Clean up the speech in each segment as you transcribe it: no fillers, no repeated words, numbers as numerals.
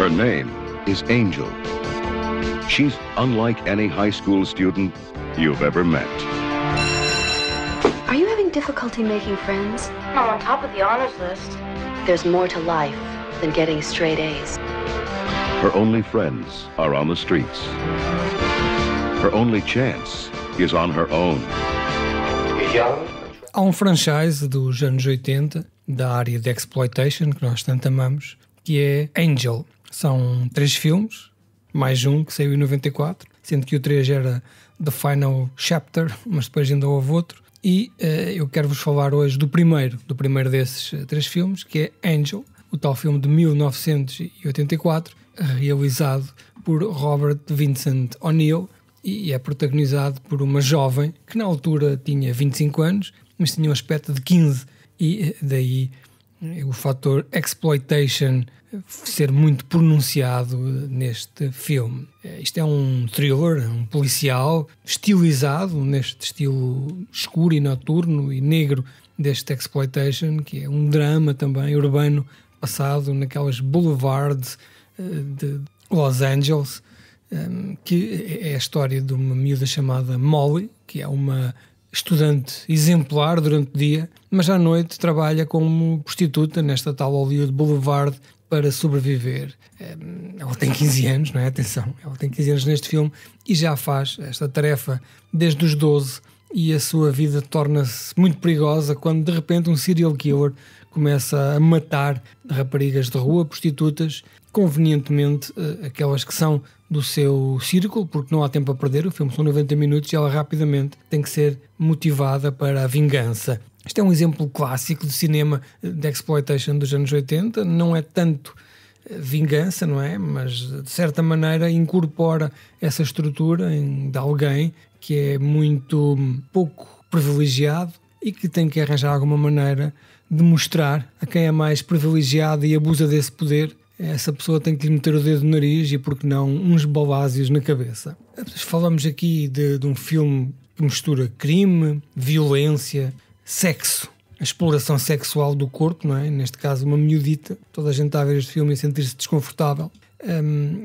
Her name is Angel. She's unlike any high school student you've ever met. Are you having difficulty making friends? I'm on top of the honors list. There's more to life than getting straight A's. Her only friends are on the streets. Her only chance is on her own. Há um franchise dos anos 80, da área de exploitation, que nós tanto amamos, que é Angel. São 3 filmes, mais um que saiu em 94, sendo que o 3 era The Final Chapter, mas depois ainda houve outro. E eu quero-vos falar hoje do primeiro desses 3 filmes, que é Angel, o tal filme de 1984, realizado por Robert Vincent O'Neill, e é protagonizado por uma jovem que na altura tinha 25 anos, mas tinha um aspecto de 15, e daí o fator exploitation ser muito pronunciado neste filme. Isto é um thriller, um policial, estilizado neste estilo escuro e noturno e negro deste exploitation, que é um drama também urbano, passado naquelas boulevards de Los Angeles, que é a história de uma miúda chamada Molly, que é uma estudante exemplar durante o dia, mas à noite trabalha como prostituta nesta tal Hollywood Boulevard para sobreviver. Ela tem 15 anos, não é? Atenção, ela tem 15 anos neste filme e já faz esta tarefa desde os 12, e a sua vida torna-se muito perigosa quando de repente um serial killer começa a matar raparigas de rua, prostitutas, convenientemente aquelas que são do seu círculo, porque não há tempo a perder. O filme são 90 minutos e ela rapidamente tem que ser motivada para a vingança. Este é um exemplo clássico de cinema de exploitation dos anos 80. Não é tanto vingança, não é? Mas de certa maneira incorpora essa estrutura de alguém que é muito pouco privilegiado e que tem que arranjar alguma maneira de mostrar a quem é mais privilegiado e abusa desse poder. Essa pessoa tem que lhe meter o dedo no nariz e, porque não, uns balásios na cabeça. Falamos aqui de um filme que mistura crime, violência, sexo, a exploração sexual do corpo, não é? Neste caso uma miudita. Toda a gente está a ver este filme e sentir-se desconfortável.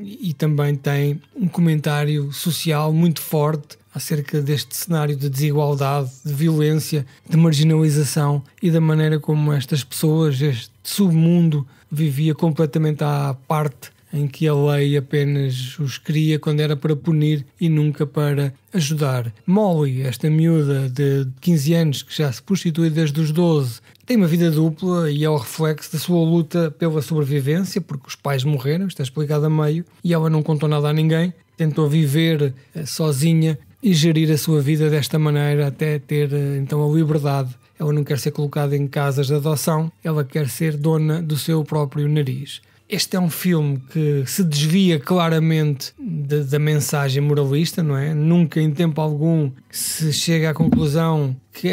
E também tem um comentário social muito forte acerca deste cenário de desigualdade, de violência, de marginalização e da maneira como estas pessoas, este submundo, vivia completamente à parte, em que a lei apenas os cria quando era para punir e nunca para ajudar. Molly, esta miúda de 15 anos que já se prostitui desde os 12, tem uma vida dupla e é o reflexo da sua luta pela sobrevivência, porque os pais morreram, está explicado a meio, e ela não contou nada a ninguém, tentou viver sozinha e gerir a sua vida desta maneira até ter então a liberdade. Ela não quer ser colocada em casas de adoção, ela quer ser dona do seu próprio nariz. Este é um filme que se desvia claramente da mensagem moralista, não é? Nunca em tempo algum se chega à conclusão que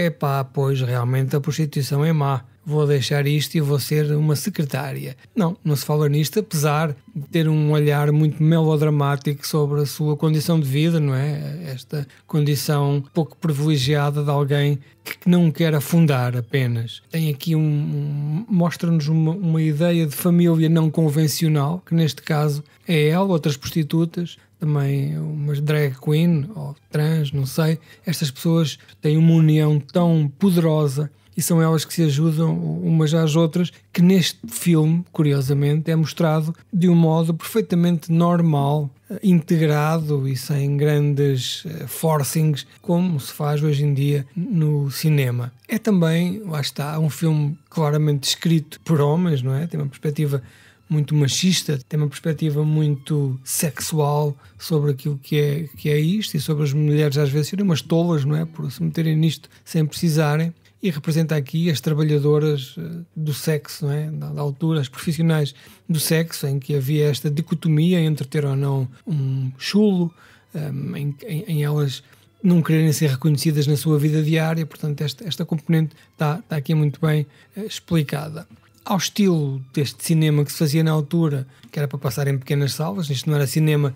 pois realmente a prostituição é má, vou deixar isto e vou ser uma secretária. Não se fala nisto, apesar de ter um olhar muito melodramático sobre a sua condição de vida, não é? Esta condição pouco privilegiada de alguém que não quer afundar apenas. Tem aqui mostra-nos uma ideia de família não convencional, que neste caso é ela, outras prostitutas, também umas drag queen ou trans, não sei. Estas pessoas têm uma união tão poderosa e são elas que se ajudam umas às outras, que neste filme, curiosamente, é mostrado de um modo perfeitamente normal, integrado e sem grandes forcings, como se faz hoje em dia no cinema. É também, lá está, um filme claramente escrito por homens, não é? Tem uma perspectiva muito machista, tem uma perspectiva muito sexual sobre aquilo que é isto, e sobre as mulheres às vezes serem umas tolas, não é? Por se meterem nisto sem precisarem. E representa aqui as trabalhadoras do sexo, não é? Da altura, as profissionais do sexo, em que havia esta dicotomia entre ter ou não um chulo, em elas não quererem ser reconhecidas na sua vida diária. Portanto, esta componente está aqui muito bem explicada. Ao estilo deste cinema que se fazia na altura, que era para passar em pequenas salas, isto não era cinema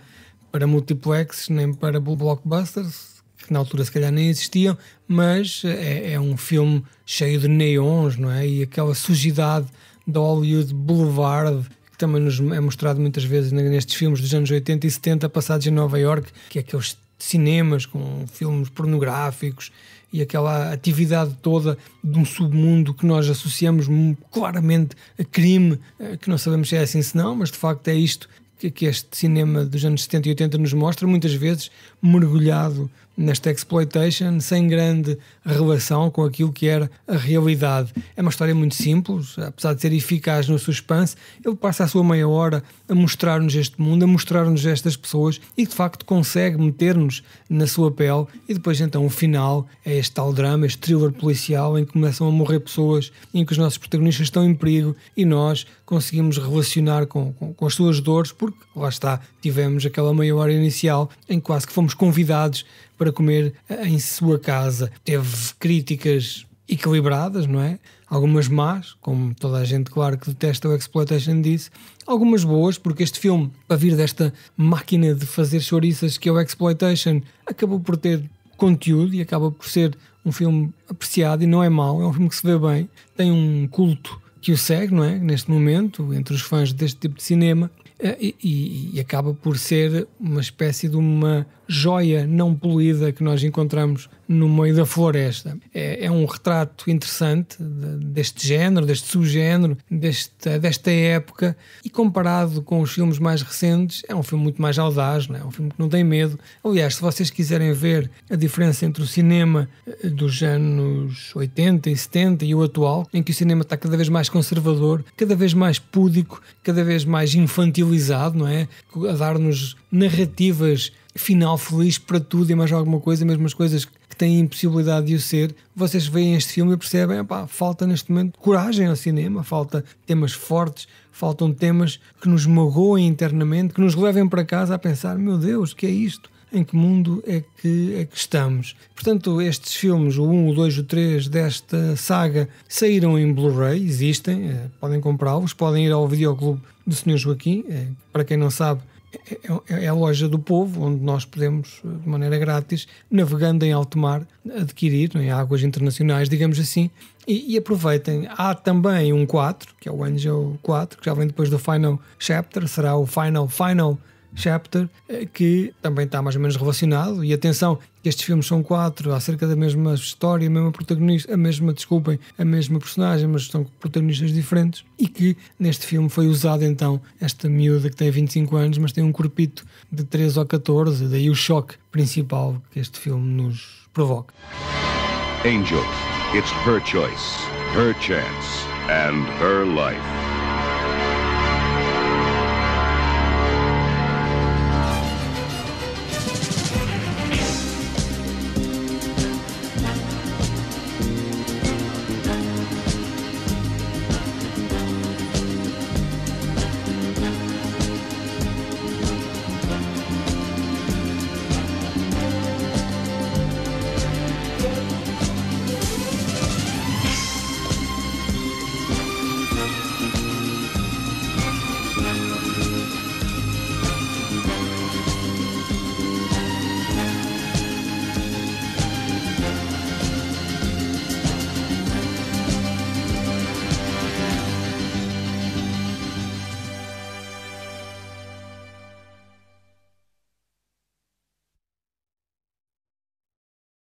para multiplexes nem para blockbusters, que na altura se calhar nem existiam, mas é um filme cheio de neons, não é? E aquela sujidade da Hollywood Boulevard também nos é mostrado muitas vezes nestes filmes dos anos 80 e 70 passados em Nova Iorque, que é aqueles cinemas com filmes pornográficos e aquela atividade toda de um submundo que nós associamos claramente a crime, que não sabemos se é assim se não, mas de facto é isto que este cinema dos anos 70 e 80 nos mostra, muitas vezes mergulhado nesta exploitation, sem grande relação com aquilo que era a realidade. É uma história muito simples, apesar de ser eficaz no suspense, ele passa a sua meia hora a mostrar-nos este mundo, a mostrar-nos estas pessoas e de facto consegue meter-nos na sua pele, e depois então o final é este tal drama, este thriller policial em que começam a morrer pessoas, em que os nossos protagonistas estão em perigo e nós conseguimos relacionar com as suas dores, porque lá está, tivemos aquela meia hora inicial em que quase que fomos convidados para comer em sua casa. Teve críticas equilibradas, não é? Algumas más, como toda a gente, claro, que detesta o exploitation disse. Algumas boas, porque este filme, a vir desta máquina de fazer chouriças que é o exploitation, acabou por ter conteúdo e acaba por ser um filme apreciado e não é mau. É um filme que se vê bem. Tem um culto que o segue, não é? Neste momento, entre os fãs deste tipo de cinema. E acaba por ser uma espécie de uma joia não polida que nós encontramos no meio da floresta. É um retrato interessante deste género, deste subgénero, desta época, e comparado com os filmes mais recentes, é um filme muito mais audaz, não é? É um filme que não tem medo. Aliás, se vocês quiserem ver a diferença entre o cinema dos anos 80 e 70 e o atual, em que o cinema está cada vez mais conservador, cada vez mais púdico, cada vez mais infantilizado, não é? A dar-nos narrativas final feliz para tudo e mais alguma coisa, mesmo as coisas que têm impossibilidade de o ser. Vocês veem este filme e percebem, falta neste momento coragem ao cinema, falta temas fortes, faltam temas que nos magoem internamente, que nos levem para casa a pensar, meu Deus, o que é isto? Em que mundo é que estamos? Portanto, estes filmes, o 1, o 2, o 3 desta saga, saíram em Blu-ray, existem, podem comprá-los, podem ir ao videoclube do Sr. Joaquim, para quem não sabe, é a loja do povo, onde nós podemos, de maneira grátis, navegando em alto mar, adquirir, em águas internacionais, digamos assim, e aproveitem. Há também um 4, que é o Angel 4, que já vem depois do Final Chapter, será o Final Chapter, que também está mais ou menos relacionado. E atenção, estes filmes são 4 acerca da mesma história, a mesma protagonista, a mesma personagem, mas são protagonistas diferentes, e que neste filme foi usado então esta miúda que tem 25 anos, mas tem um corpito de 13 ou 14, daí o choque principal que este filme nos provoca. Angel, it's her choice, her chance, and her life.